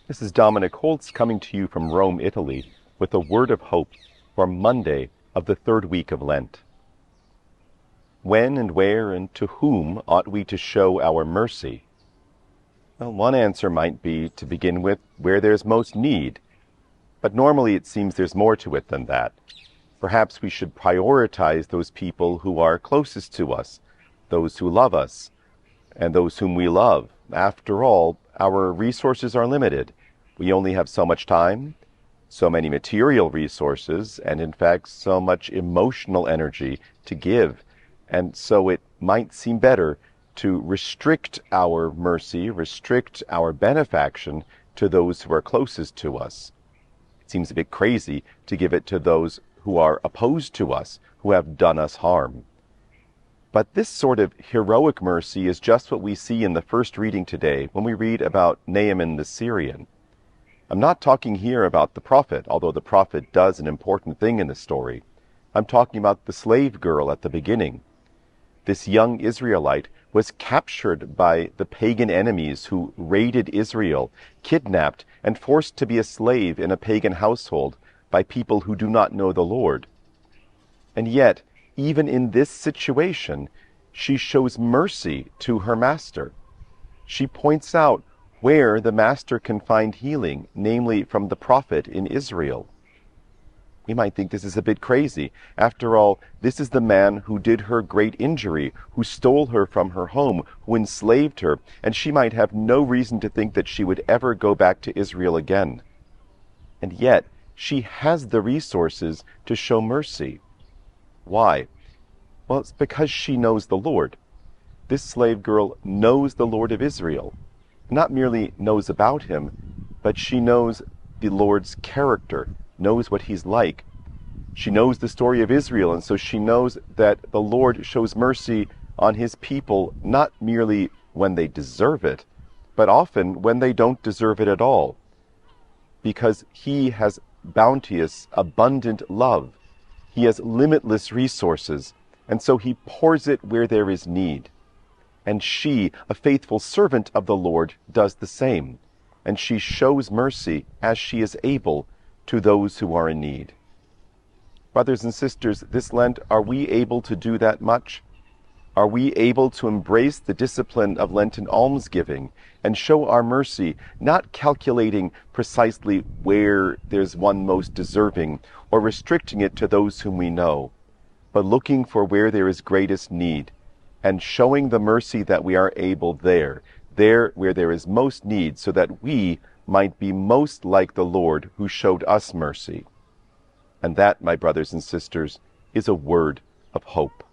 This is Dominic Holtz coming to you from Rome, Italy, with a word of hope for Monday of the third week of Lent. When and where and to whom ought we to show our mercy? Well, one answer might be to begin with where there's most need, but normally it seems there's more to it than that. Perhaps we should prioritize those people who are closest to us, those who love us, and those whom we love. After all, our resources are limited. We only have so much time, so many material resources, and in fact, so much emotional energy to give. And so it might seem better to restrict our mercy, restrict our benefaction to those who are closest to us. It seems a bit crazy to give it to those who are opposed to us, who have done us harm. But this sort of heroic mercy is just what we see in the first reading today when we read about Naaman the Syrian. I'm not talking here about the prophet, although the prophet does an important thing in the story. I'm talking about the slave girl at the beginning. This young Israelite was captured by the pagan enemies who raided Israel, kidnapped and forced to be a slave in a pagan household by people who do not know the Lord. And yet, even in this situation, she shows mercy to her master. She points out where the master can find healing, namely from the prophet in Israel. We might think this is a bit crazy. After all, this is the man who did her great injury, who stole her from her home, who enslaved her, and she might have no reason to think that she would ever go back to Israel again. And yet, she has the resources to show mercy. Why? Well, it's because she knows the Lord. This slave girl knows the Lord of Israel. Not merely knows about him, but she knows the Lord's character, knows what he's like. She knows the story of Israel, and so she knows that the Lord shows mercy on his people not merely when they deserve it, but often when they don't deserve it at all, because he has bounteous, abundant love. He has limitless resources, and so he pours it where there is need. And she, a faithful servant of the Lord, does the same, and she shows mercy as she is able to those who are in need. Brothers and sisters, this Lent, are we able to do that much? Are we able to embrace the discipline of Lenten almsgiving and show our mercy, not calculating precisely where there's one most deserving or restricting it to those whom we know, but looking for where there is greatest need and showing the mercy that we are able there where there is most need, so that we might be most like the Lord who showed us mercy. And that, my brothers and sisters, is a word of hope.